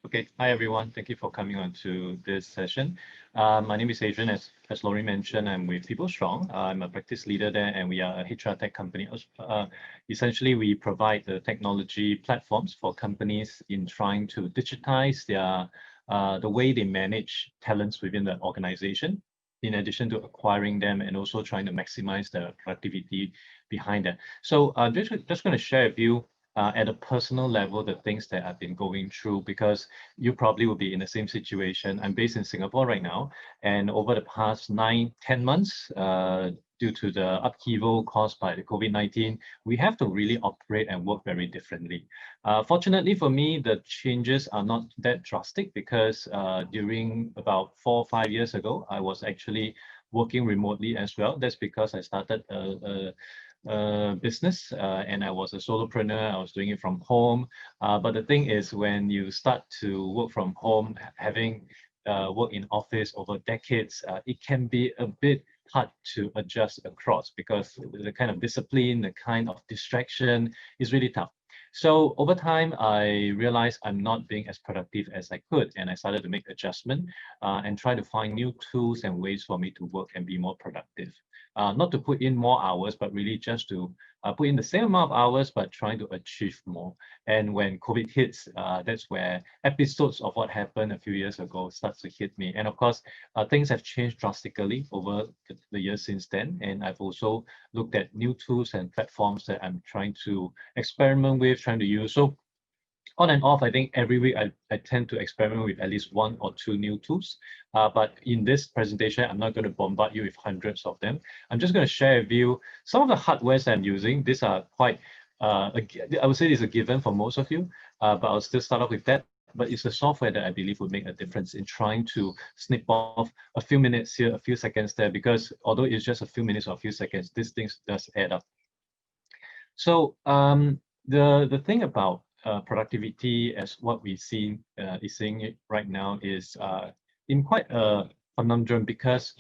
Okay, hi everyone. Thank you for coming on to this session. My name is Adrian. As Laurie mentioned, I'm with PeopleStrong. I'm a practice leader there, and we are a HR tech company. Essentially, we provide the technology platforms for companies in trying to digitize the way they manage talents within the organization, in addition to acquiring them and also trying to maximize the productivity behind that. So I'm just going to share with you at a personal level, the things that I've been going through, because you probably will be in the same situation. I'm based in Singapore right now, and over the past 9, 10 months, due to the upheaval caused by the COVID-19, we have to really operate and work very differently. Fortunately for me, the changes are not that drastic because during about 4 or 5 years ago, I was actually working remotely as well. That's because I started business and I was a solopreneur. I was doing it from home. But the thing is, when you start to work from home, having worked in office over decades, it can be a bit hard to adjust across because the kind of discipline, the kind of distraction is really tough. So over time, I realized I'm not being as productive as I could, and I started to make adjustment and try to find new tools and ways for me to work and be more productive. Not to put in more hours, but really just to put in the same amount of hours, but trying to achieve more. And when COVID hits, that's where episodes of what happened a few years ago starts to hit me. And of course, things have changed drastically over the years since then. And I've also looked at new tools and platforms that I'm trying to experiment with, trying to use. So on and off, I think every week I tend to experiment with at least 1 or 2 new tools. But in this presentation, I'm not going to bombard you with hundreds of them. I'm just going to share with you some of the hardwares I'm using. These are quite, I would say it's a given for most of you, but I'll still start off with that. But it's the software that I believe would make a difference in trying to snip off a few minutes here, a few seconds there, because although it's just a few minutes or a few seconds, these things does add up. So the thing about productivity as what we see is seeing it right now is in quite a conundrum because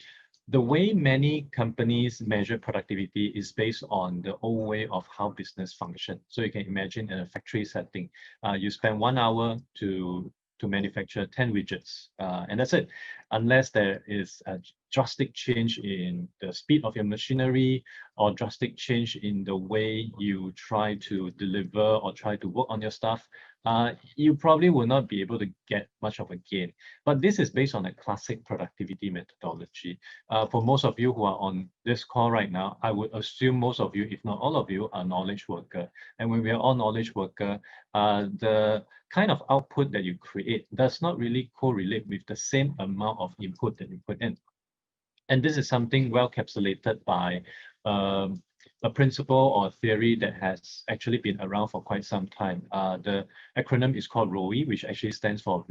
the way many companies measure productivity is based on the old way of how business function. So you can imagine in a factory setting, you spend 1 hour to manufacture 10 widgets, and that's it. Unless there is a drastic change in the speed of your machinery or drastic change in the way you try to deliver or try to work on your stuff, you probably will not be able to get much of a gain. But this is based on a classic productivity methodology. For most of you who are on this call right now, I would assume most of you, if not all of you, are knowledge worker. And when we are all knowledge worker, the kind of output that you create does not really correlate with the same amount of input that you put in. And this is something well encapsulated by a principle or theory that has actually been around for quite some time. The acronym is called Rowi, which actually stands for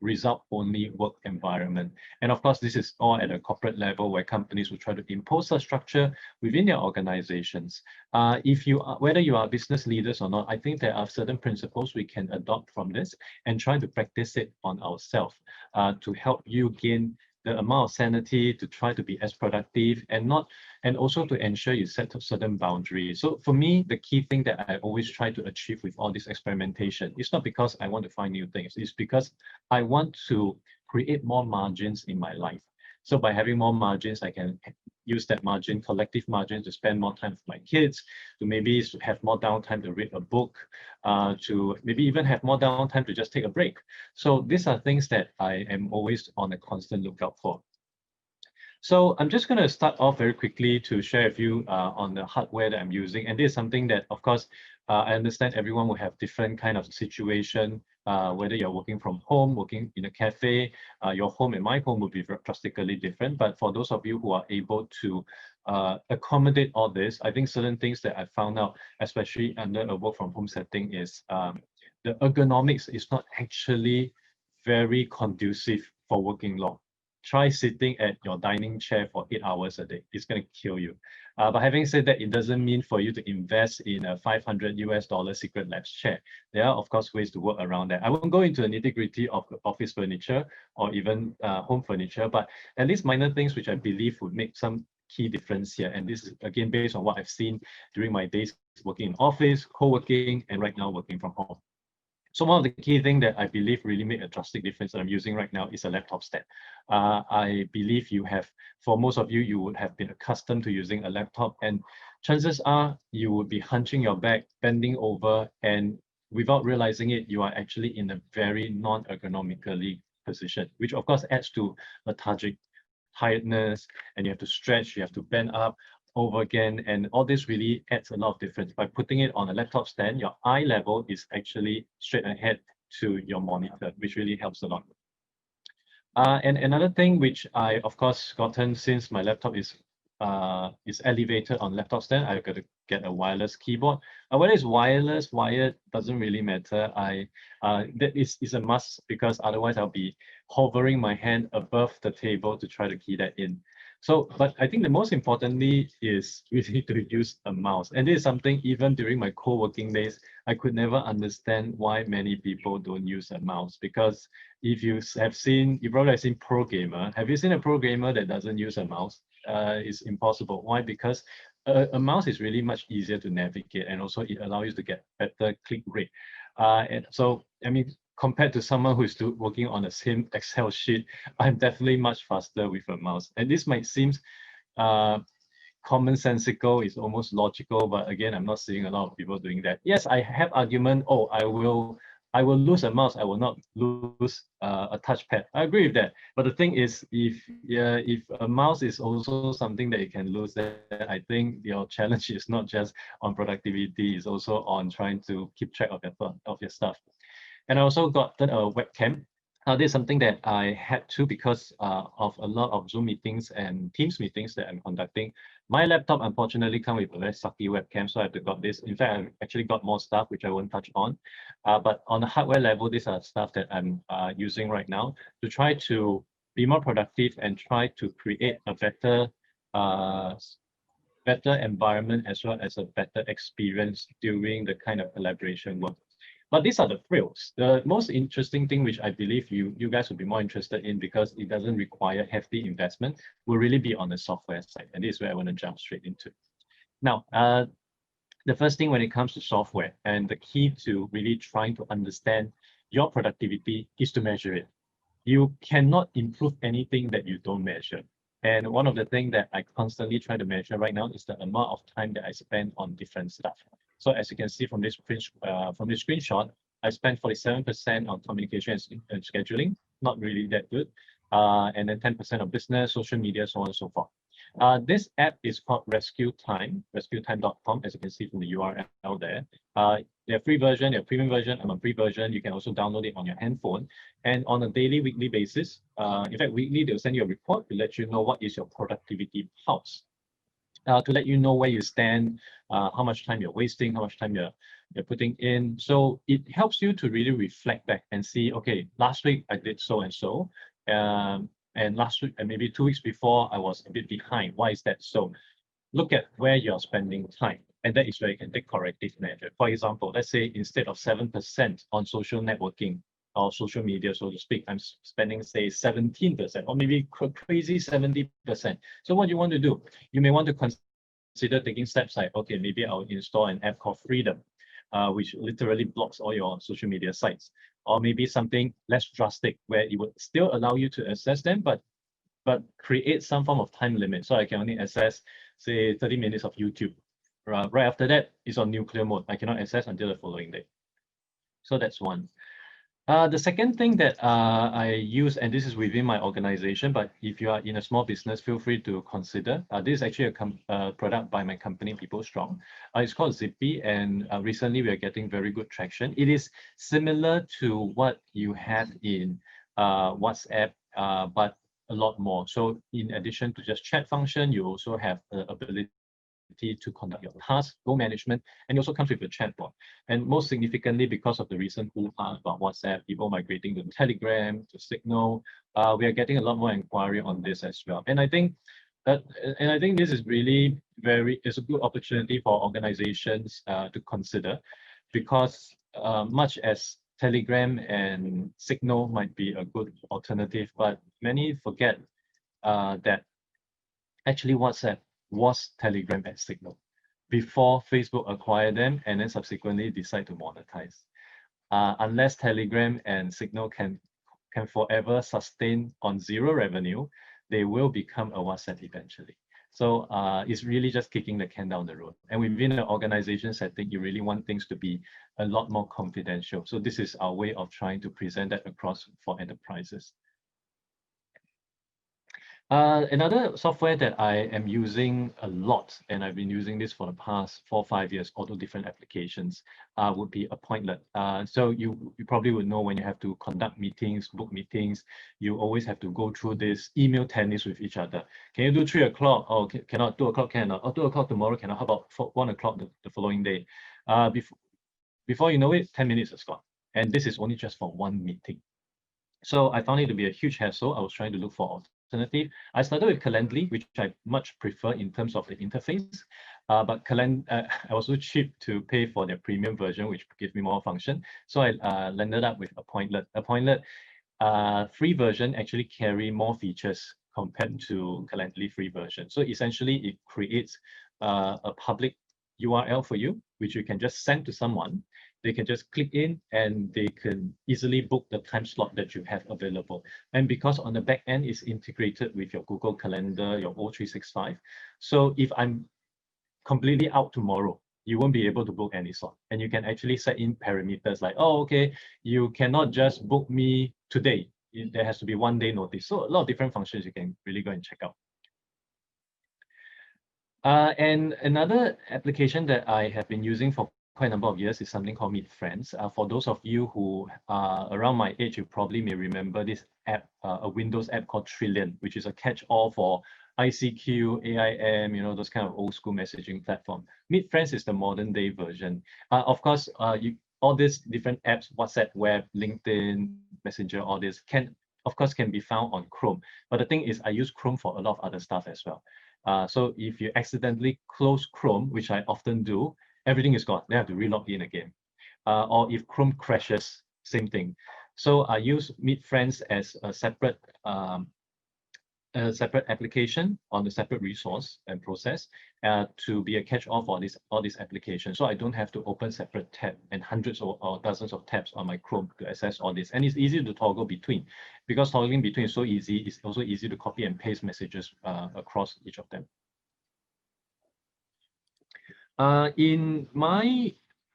result-only work environment. And of course, this is all at a corporate level where companies will try to impose a structure within their organizations. Whether you are business leaders or not, I think there are certain principles we can adopt from this and try to practice it on ourselves to help you gain the amount of sanity to try to be as productive and also to ensure you set up certain boundaries. So for me, the key thing that I always try to achieve with all this experimentation is not because I want to find new things, it's because I want to create more margins in my life. So by having more margins, I can use that margin, collective margin, to spend more time with my kids, to maybe have more downtime to read a book, to maybe even have more downtime to just take a break. So these are things that I am always on a constant lookout for. So I'm just going to start off very quickly to share with you on the hardware that I'm using. And this is something that, of course, I understand everyone will have different kind of situation, whether you're working from home, working in a cafe, your home and my home will be drastically different. But for those of you who are able to accommodate all this, I think certain things that I found out, especially under a work from home setting, is the ergonomics is not actually very conducive for working long. Try sitting at your dining chair for 8 hours a day. It's going to kill you. But having said that, it doesn't mean for you to invest in a $500 Secret Labs chair. There are, of course, ways to work around that. I won't go into the nitty-gritty of office furniture or even home furniture, but at least minor things which I believe would make some key difference here. And this is, again, based on what I've seen during my days working in office, co-working, and right now working from home. So one of the key things that I believe really make a drastic difference that I'm using right now is a laptop stand. I believe for most of you, you would have been accustomed to using a laptop, and chances are you would be hunching your back, bending over, and without realizing it, you are actually in a very non-ergonomically position, which of course adds to lethargic tiredness, and you have to stretch, you have to bend up over again, and all this really adds a lot of difference. By putting it on a laptop stand, your eye level is actually straight ahead to your monitor, which really helps a lot. And another thing which I, of course, gotten since my laptop is elevated on laptop stand, I've got to get a wireless keyboard. Whether it's wireless, wired, doesn't really matter. That is a must, because otherwise I'll be hovering my hand above the table to try to key that in. So, but I think the most importantly is we need to use a mouse. And this is something even during my co-working days, I could never understand why many people don't use a mouse. Because if you probably have seen pro gamer. Have you seen a pro gamer that doesn't use a mouse? It's impossible. Why? Because a mouse is really much easier to navigate, and also it allows you to get better click rate. And so, I mean, compared to someone who is still working on the same Excel sheet, I'm definitely much faster with a mouse. And this might seem commonsensical, is almost logical, but again, I'm not seeing a lot of people doing that. Yes, I have argument, oh, I will lose a mouse, I will not lose a touchpad. I agree with that. But the thing is, if a mouse is also something that you can lose, then I think your challenge is not just on productivity, it's also on trying to keep track of your stuff. And I also got a webcam. This is something that I had to, because of a lot of Zoom meetings and Teams meetings that I'm conducting. My laptop unfortunately comes with a very sucky webcam, so I have to got this. In fact, I actually got more stuff which I won't touch on. But on the hardware level, these are stuff that I'm using right now to try to be more productive and try to create a better environment, as well as a better experience during the kind of collaboration work. But these are the frills. The most interesting thing, which I believe you guys would be more interested in, because it doesn't require hefty investment, will really be on the software side. And this is where I want to jump straight into. Now, the first thing when it comes to software, and the key to really trying to understand your productivity, is to measure it. You cannot improve anything that you don't measure. And one of the things that I constantly try to measure right now is the amount of time that I spend on different stuff. So as you can see from this screenshot, I spent 47% on communication and scheduling, not really that good. And then 10% of business, social media, so on and so forth. This app is called Rescue Time, rescuetime.com, as you can see from the URL there. They have free version, they have premium version. I'm on free version. You can also download it on your handphone. And on a daily, weekly basis, in fact, weekly, they'll send you a report to let you know what is your productivity pulse. To let you know where you stand, how much time you're wasting, how much time you're putting in. So it helps you to really reflect back and see, okay, last week I did so and so. And last week, and maybe 2 weeks before, I was a bit behind. Why is that so? Look at where you're spending time, and that is where you can take corrective measure. For example, let's say instead of 7% on social networking or social media, so to speak, I'm spending, say, 17%, or maybe crazy 70%. So what you want to do, you may want to consider taking steps like, okay, maybe I'll install an app called Freedom, which literally blocks all your social media sites. Or maybe something less drastic, where it would still allow you to access them, but create some form of time limit. So I can only access, say, 30 minutes of YouTube. Right after that, it's on nuclear mode. I cannot access until the following day. So that's one. The second thing that I use, and this is within my organization, but if you are in a small business, feel free to consider. This is actually a product by my company, PeopleStrong. It's called Zippy, and recently we are getting very good traction. It is similar to what you have in WhatsApp, but a lot more. So in addition to just chat function, you also have the ability to conduct your tasks, goal management, and it also comes with a chatbot. And most significantly, because of the recent hoo-ha about WhatsApp, people migrating to Telegram, to Signal, we are getting a lot more inquiry on this as well. And I think this is really it's a good opportunity for organizations to consider, because much as Telegram and Signal might be a good alternative, but many forget that actually WhatsApp was Telegram and Signal before Facebook acquired them and then subsequently decide to monetize. unless Telegram and Signal can forever sustain on zero revenue, they will become a WhatsApp eventually. So it's really just kicking the can down the road. And within an organization setting, you really want things to be a lot more confidential. So this is our way of trying to present that across for enterprises. Another software that I am using a lot, and I've been using this for the past 4 or 5 years, although different applications, would be Appointlet. So you probably would know when you have to conduct meetings, book meetings, you always have to go through this email tennis with each other. Can you do 3 o'clock? Oh, cannot. 2 o'clock cannot. Or 2 o'clock tomorrow cannot. How about 1 o'clock the following day? Before you know it, 10 minutes is gone. And this is only just for one meeting. So I found it to be a huge hassle. I was trying to look for alternative. I started with Calendly, which I much prefer in terms of the interface. But I was so cheap to pay for their premium version, which gives me more function. So I landed up with Appointlet. Appointlet free version actually carry more features compared to Calendly free version. So essentially, it creates a public URL for you, which you can just send to someone. They can just click in and they can easily book the time slot that you have available. And because on the back end is integrated with your Google Calendar, your O365. So if I'm completely out tomorrow, you won't be able to book any slot. And you can actually set in parameters like, oh, okay, you cannot just book me today. There has to be 1 day notice. So a lot of different functions you can really go and check out. And another application that I have been using for quite a number of years is something called midfriends. For those of you who are around my age, you probably may remember this app, a Windows app called Trillion, which is a catch-all for ICQ, AIM, those kind of old school messaging platform. midfriends is the modern day version. Of course, all these different apps, WhatsApp, Web, LinkedIn, Messenger, all this can be found on Chrome. But the thing is, I use Chrome for a lot of other stuff as well. So if you accidentally close Chrome, which I often do, everything is gone. They have to relog in again. Or if Chrome crashes, same thing. So I use midfriends as a separate application on a separate resource and process to be a catch-all for all these applications. So I don't have to open separate tab and hundreds or dozens of tabs on my Chrome to access all this. And it's easy to toggle between. Because toggling between is so easy, it's also easy to copy and paste messages across each of them. In my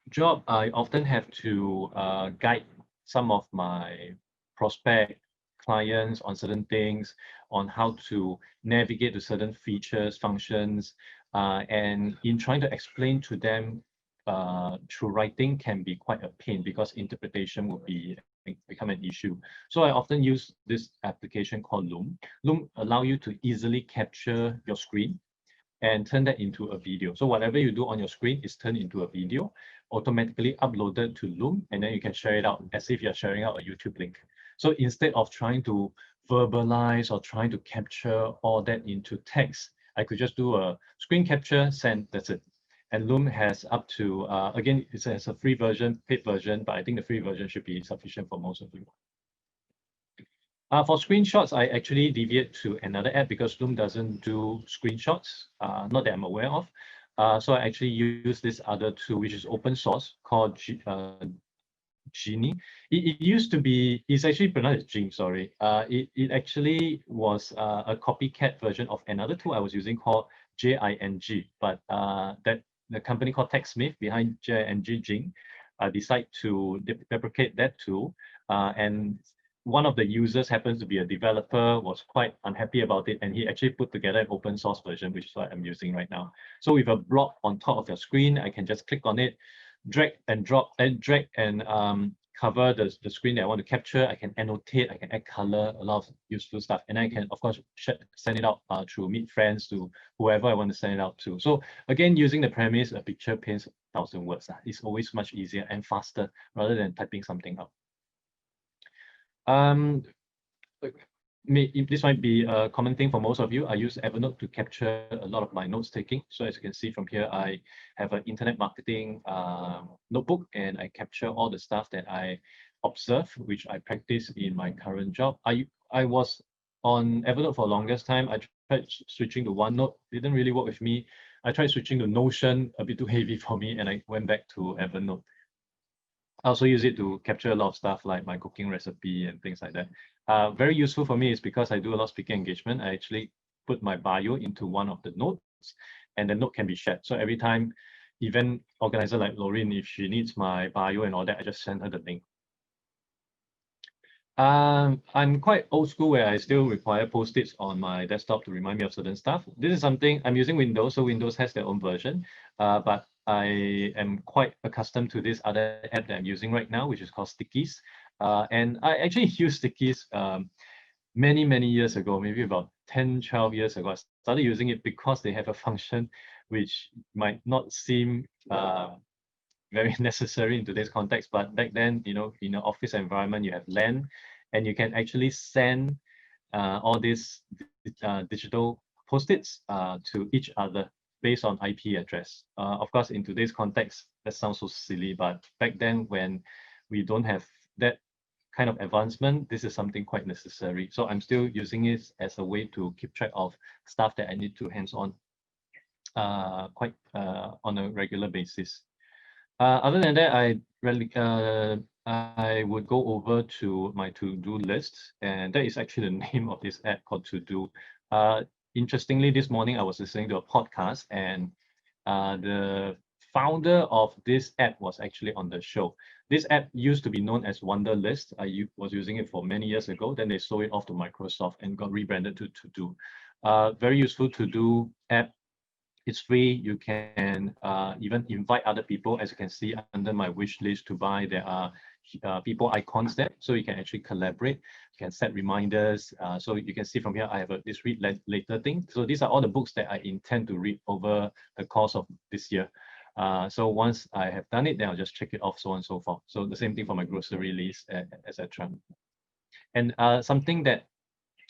job, I often have to guide some of my prospect clients on certain things, on how to navigate to certain features, functions, and in trying to explain to them through writing can be quite a pain because interpretation would become an issue. So I often use this application called Loom. Loom allow you to easily capture your screen and turn that into a video. So whatever you do on your screen is turned into a video, automatically uploaded to Loom, and then you can share it out as if you're sharing out a YouTube link. So instead of trying to verbalize or trying to capture all that into text, I could just do a screen capture, send, that's it. And Loom has up to, again, it has a free version, paid version, but I think the free version should be sufficient for most of you. For screenshots, I actually deviate to another app because Loom doesn't do screenshots, not that I'm aware of. So I actually use this other tool, which is open source, called Genie. It used to be, it's actually pronounced Genie, sorry. It actually was a copycat version of another tool I was using called JING, but that the company called TechSmith behind JING decide to deprecate that tool, and one of the users happens to be a developer, was quite unhappy about it, and he actually put together an open source version, which is what I'm using right now. So with a block on top of your screen, I can just click on it, drag and drop, and drag and cover the screen that I want to capture. I can annotate, I can add color, a lot of useful stuff. And I can, of course, send it out through midfriends to whoever I want to send it out to. So again, using the premise, a picture paints 1,000 words. It's always much easier and faster rather than typing something out. This might be a common thing for most of you. I use Evernote to capture a lot of my notes taking. So as you can see from here, I have an internet marketing notebook, and I capture all the stuff that I observe, which I practice in my current job. I was on Evernote for the longest time. I tried switching to OneNote, didn't really work with me. I tried switching to Notion, a bit too heavy for me, and I went back to Evernote. I also use it to capture a lot of stuff like my cooking recipe and things like that. Very useful for me is because I do a lot of speaking engagement. I actually put my bio into one of the notes, and the note can be shared. So every time event organizer like Lauren, if she needs my bio and all that, I just send her the link. I'm quite old school where I still require post-its on my desktop to remind me of certain stuff. This is something I'm using Windows, so Windows has their own version. But I am quite accustomed to this other app that I'm using right now, which is called Stickies. And I actually used Stickies many years ago, maybe about 10, 12 years ago. I started using it because they have a function which might not seem very necessary in today's context, but back then, you know, in an office environment, you have LAN, and you can actually send all these digital post-its to each other based on IP address. Of course, in today's context, that sounds so silly, but back then when we don't have that kind of advancement, this is something quite necessary. So I'm still using it as a way to keep track of stuff that I need to hands-on quite on a regular basis. Other than that, I would go over to my to-do list, and that is actually the name of this app called To-Do. Interestingly, this morning I was listening to a podcast, and the founder of this app was actually on the show. This app used to be known as Wunderlist. I was using it for many years ago. Then they sold it off to Microsoft and got rebranded to To-Do. Very useful To-Do app. It's free. You can even invite other people. As you can see under my wish list to buy, there are people icons there, so you can actually collaborate. You can set reminders. So you can see from here, I have this read later thing. So these are all the books that I intend to read over the course of this year. So once I have done it, then I'll just check it off, so on and so forth. So the same thing for my grocery list, etc. And something that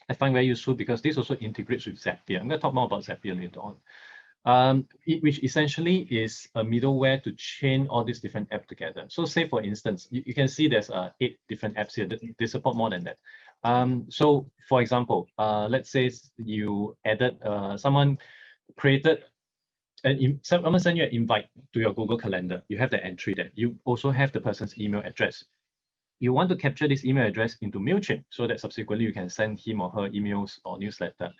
I find very useful, because this also integrates with Zapier. I'm going to talk more about Zapier later on. Which essentially is a middleware to chain all these different apps together. So say, for instance, you can see there's 8 different apps here. They support more than that. So for example, let's say you added, someone created, someone sent you an invite to your Google Calendar. You have the entry there. You also have the person's email address. You want to capture this email address into MailChimp so that subsequently you can send him or her emails or newsletter.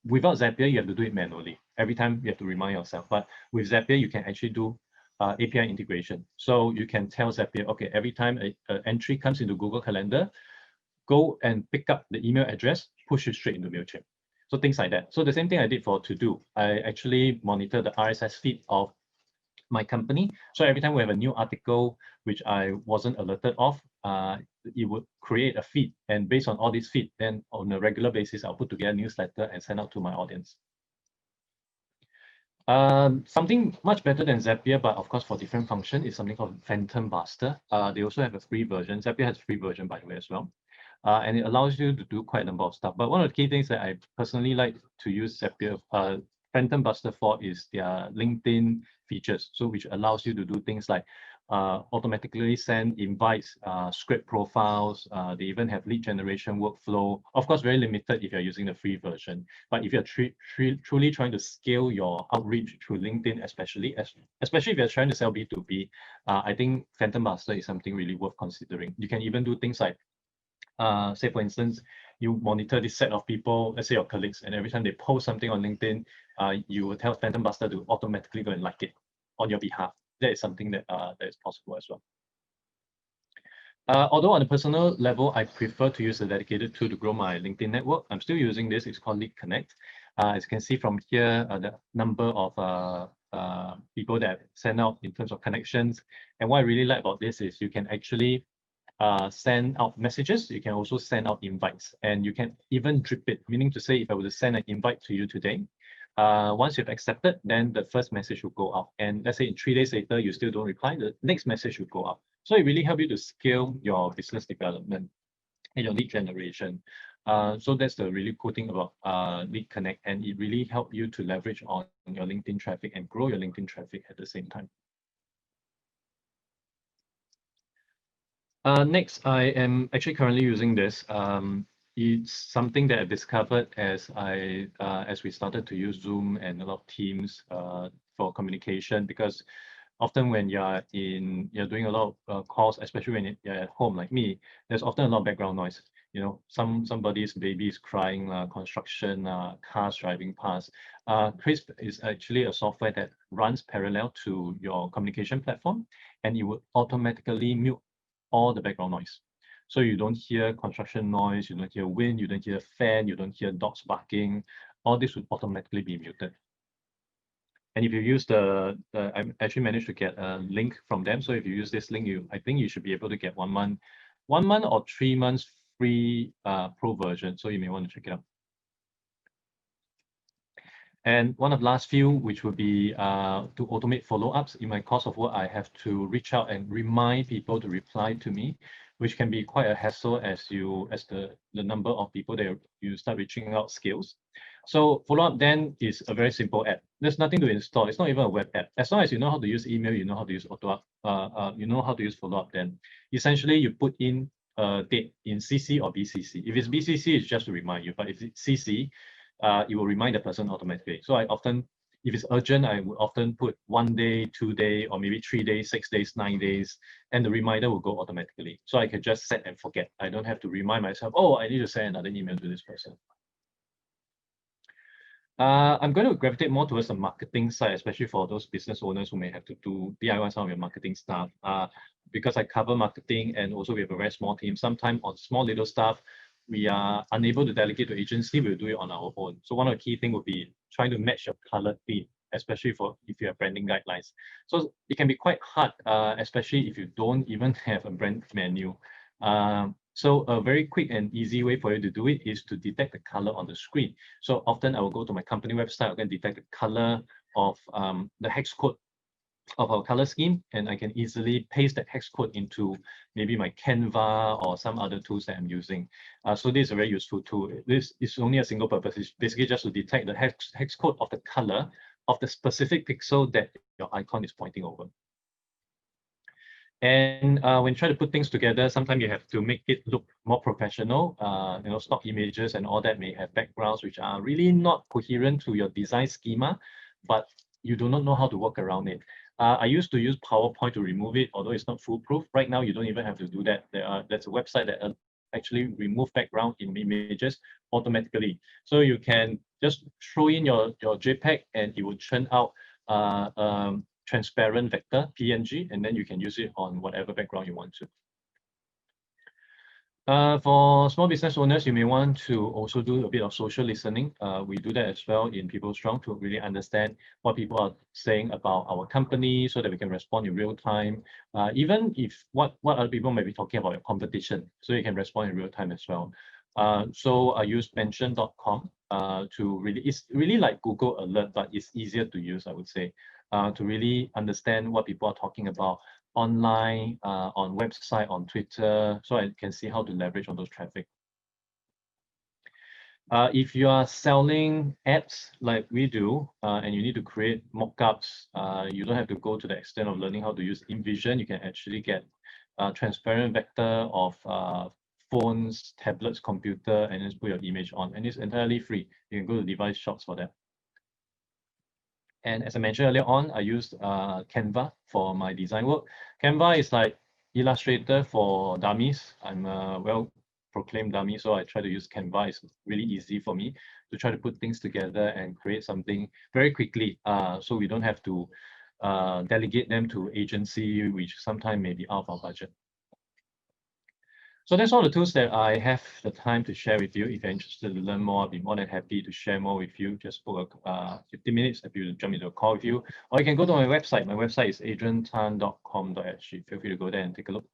Without Zapier, you have to do it manually. Every time you have to remind yourself. But with Zapier, you can actually do API integration. So you can tell Zapier, okay, every time an entry comes into Google Calendar, go and pick up the email address, push it straight into MailChimp. So things like that. So the same thing I did for To-Do. I actually monitor the RSS feed of my company. So every time we have a new article which I wasn't alerted of, it would create a feed. And based on all these feed, then on a regular basis, I'll put together a newsletter and send out to my audience. Something much better than Zapier, but of course for different function, is something called Phantom Buster. They also have a free version. Zapier has a free version, by the way, as well. And it allows you to do quite a number of stuff. But one of the key things that I personally like to use Zapier, Phantom Buster for, is their LinkedIn features. So which allows you to do things like automatically send invites, script profiles. They even have lead generation workflow. Of course, very limited if you're using the free version. But if you're truly trying to scale your outreach through LinkedIn, especially if you're trying to sell B2B, I think Phantom Buster is something really worth considering. You can even do things like, say for instance, you monitor this set of people, let's say your colleagues, and every time they post something on LinkedIn, you will tell Phantom Buster to automatically go and like it on your behalf. That is something that that is possible as well. Although on a personal level, I prefer to use a dedicated tool to grow my LinkedIn network. I'm still using this. It's called Lead Connect. As you can see from here, the number of people that send out in terms of connections. And what I really like about this is you can actually send out messages. You can also send out invites, and you can even drip it, meaning to say, if I were to send an invite to you today, once you've accepted, then the first message will go out. And let's say in 3 days later, you still don't reply, the next message will go out. So it really helps you to scale your business development and your lead generation. So that's the really cool thing about Lead Connect, and it really helps you to leverage on your LinkedIn traffic and grow your LinkedIn traffic at the same time. Next, I am actually currently using this. It's something that I discovered as we started to use Zoom and a lot of Teams for communication, because often when you're doing a lot of calls, especially when you're at home like me, there's often a lot of background noise. You know, somebody's baby is crying, construction, cars driving past. Crisp is actually a software that runs parallel to your communication platform, and it will automatically mute all the background noise. So you don't hear construction noise, you don't hear wind, you don't hear fan, you don't hear dogs barking. All this would automatically be muted. And if you use I actually managed to get a link from them. So if you use this link, I think you should be able to get 1 month or 3 months free pro version. So you may want to check it out. And one of the last few, which would be to automate follow-ups. In my course of work, I have to reach out and remind people to reply to me, which can be quite a hassle as the number of people that you start reaching out scales. So follow-up then is a very simple app. There's nothing to install. It's not even a web app. As long as you know how to use email, you know how to use you know how to use follow-up. Then essentially you put in a date in CC or BCC. If it's BCC, it's just to remind you. But if it's CC, it will remind the person automatically. So if it's urgent, I would often put 1 day, 2 day, or maybe 3 days, 6 days, 9 days, and the reminder will go automatically. So I can just set and forget. I don't have to remind myself, oh, I need to send another email to this person. I'm going to gravitate more towards the marketing side, especially for those business owners who may have to do DIY some of your marketing stuff. Because I cover marketing and also we have a very small team. Sometimes on small little stuff, we are unable to delegate to agency, we'll do it on our own. So one of the key things would be trying to match your color theme, especially if you have branding guidelines. So it can be quite hard, especially if you don't even have a brand menu. So a very quick and easy way for you to do it is to detect the color on the screen. So often I will go to my company website, I can detect the color of the hex code of our color scheme, and I can easily paste that hex code into maybe my Canva or some other tools that I'm using. So this is a very useful tool. This is only a single purpose. It's basically just to detect the hex code of the color of the specific pixel that your icon is pointing over. And when you try to put things together, sometimes you have to make it look more professional. Stock images and all that may have backgrounds which are really not coherent to your design schema, but you do not know how to work around it. I used to use PowerPoint to remove it, although it's not foolproof. Right now, you don't even have to do that. There's a website that actually remove background in images automatically. So you can just throw in your JPEG and it will churn out transparent vector PNG, and then you can use it on whatever background you want to. For small business owners, you may want to also do a bit of social listening. We do that as well in PeopleStrong to really understand what people are saying about our company so that we can respond in real time. Even if what other people may be talking about your competition, so you can respond in real time as well. So I use mention.com it's really like Google Alert, but it's easier to use, I would say, to really understand what people are talking about online, on website, on Twitter, so I can see how to leverage on those traffic. If you are selling ads like we do, and you need to create mockups, you don't have to go to the extent of learning how to use InVision. You can actually get a transparent vector of phones, tablets, computer, and just put your image on, and it's entirely free. You can go to device shops for that. And as I mentioned earlier on, I used Canva for my design work. Canva is like Illustrator for dummies. I'm a well-proclaimed dummy, so I try to use Canva. It's really easy for me to try to put things together and create something very quickly, so we don't have to delegate them to agency, which sometimes may be out of our budget. So that's all the tools that I have the time to share with you. If you're interested to learn more, I'll be more than happy to share more with you. Just book 15 minutes if you jump into a call with you. Or you can go to my website. My website is adriantan.com.sg. Feel free to go there and take a look.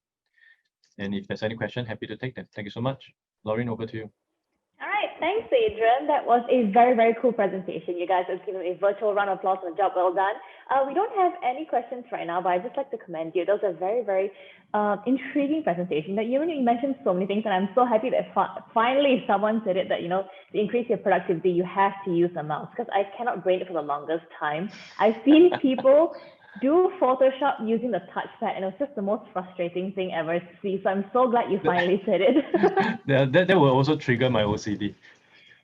And if there's any question, happy to take them. Thank you so much. Lauren, over to you. All right, thanks, Adrian. That was a very, very cool presentation. You guys have given a virtual round of applause on the job well done. We don't have any questions right now, but I'd just like to commend you. That was a very, very intriguing presentation. That you mentioned so many things, and I'm so happy that finally someone said it, that, to increase your productivity, you have to use a mouse, because I cannot brain it for the longest time. I've seen people do Photoshop using the touchpad, and it was just the most frustrating thing ever to see. So I'm so glad you finally said it. that will also trigger my OCD.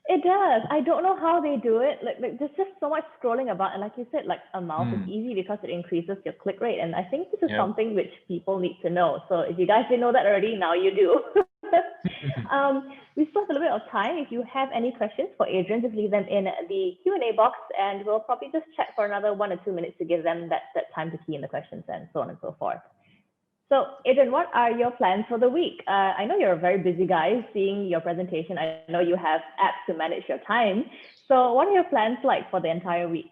It does. I don't know how they do it. Like there's just so much scrolling about, and like you said, like a mouse is easy because it increases your click rate. And I think this is Yeah. something which people need to know. So if you guys didn't know that already, now you do. We still have a little bit of time. If you have any questions for Adrian, just leave them in the Q&A box, and we'll probably just chat for another 1 or 2 minutes to give them that time to key in the questions and so on and so forth. So, Adrian, what are your plans for the week? I know you're a very busy guy. Seeing your presentation, I know you have apps to manage your time. So, what are your plans like for the entire week?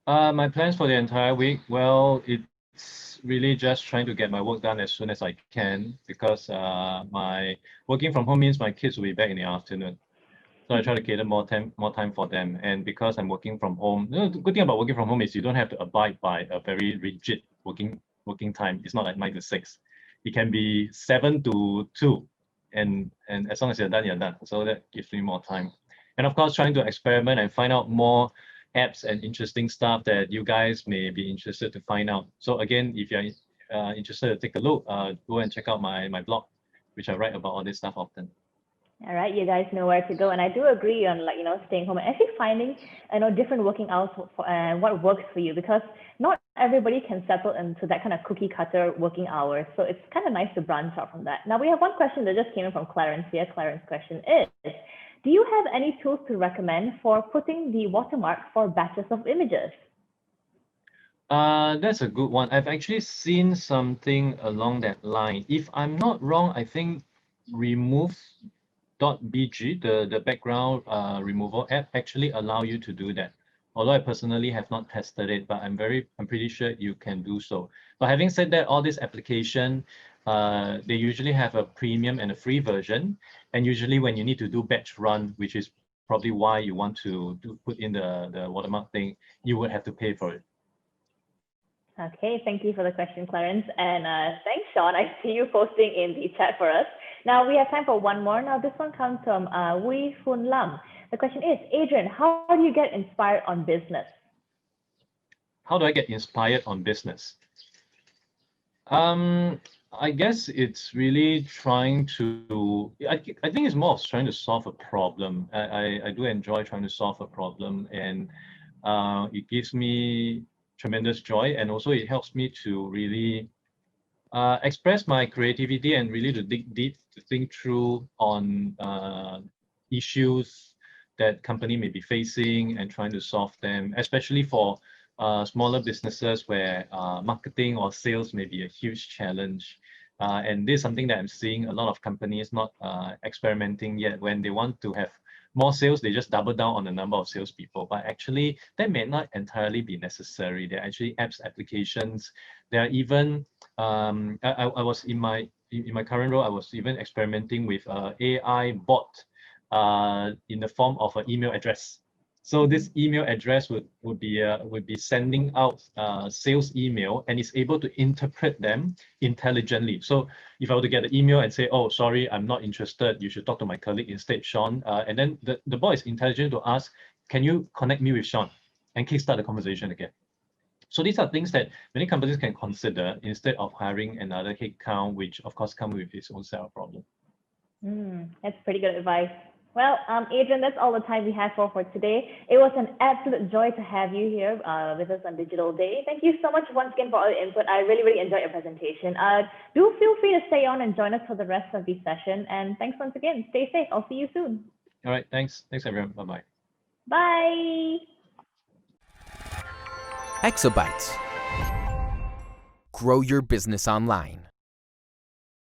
My plans for the entire week, well, it's really just trying to get my work done as soon as I can, because my working from home means my kids will be back in the afternoon. So I try to cater more time for them. And because I'm working from home, the good thing about working from home is you don't have to abide by a very rigid working time. It's not like 9 to 6. It can be 7 to 2. And as long as you're done, you're done. So that gives me more time. And of course, trying to experiment and find out more apps and interesting stuff that you guys may be interested to find out. So again, if you're interested to take a look, go and check out my blog, which I write about all this stuff often. All right, you guys know where to go, and I do agree on staying home and actually finding different working hours and what works for you, because not everybody can settle into that kind of cookie cutter working hours. So it's kind of nice to branch out from that. Now we have one question that just came in from Clarence here. Clarence's question is, do you have any tools to recommend for putting the watermark for batches of images? That's a good one. I've actually seen something along that line. If I'm not wrong, I think remove.bg, the background removal app, actually allow you to do that. Although I personally have not tested it, but I'm pretty sure you can do so. But having said that, all this application, they usually have a premium and a free version. And usually when you need to do batch run, which is probably why you want to put in the watermark thing, you would have to pay for it. Okay, thank you for the question, Clarence. And thanks, Sean. I see you posting in the chat for us. Now we have time for one more. Now this one comes from Wei Hun Lam. The question is, Adrian, how do you get inspired on business? How do I get inspired on business? I guess it's really trying to, I think it's more of trying to solve a problem. I do enjoy trying to solve a problem, and it gives me tremendous joy, and also it helps me to really express my creativity and really to dig deep, to think through on issues that company may be facing and trying to solve them, especially for smaller businesses where marketing or sales may be a huge challenge. And this is something that I'm seeing a lot of companies not experimenting yet. When they want to have more sales, they just double down on the number of salespeople. But actually, that may not entirely be necessary. There are actually apps, applications. There are even I was in my current role, I was even experimenting with AI bot in the form of an email address. So this email address would be sending out sales email, and is able to interpret them intelligently. So if I were to get an email and say, "Oh, sorry, I'm not interested. You should talk to my colleague instead, Sean," and then the bot is intelligent to ask, "Can you connect me with Sean?" and kickstart the conversation again. So these are things that many companies can consider instead of hiring another headcount, which of course comes with its own set of problems. That's pretty good advice. Well, Adrian, that's all the time we have for today. It was an absolute joy to have you here with us on Digital Day. Thank you so much once again for all your input. I really, really enjoyed your presentation. Do feel free to stay on and join us for the rest of the session. And thanks once again. Stay safe. I'll see you soon. All right. Thanks. Thanks, everyone. Bye-bye. Bye. Exabytes. Grow your business online.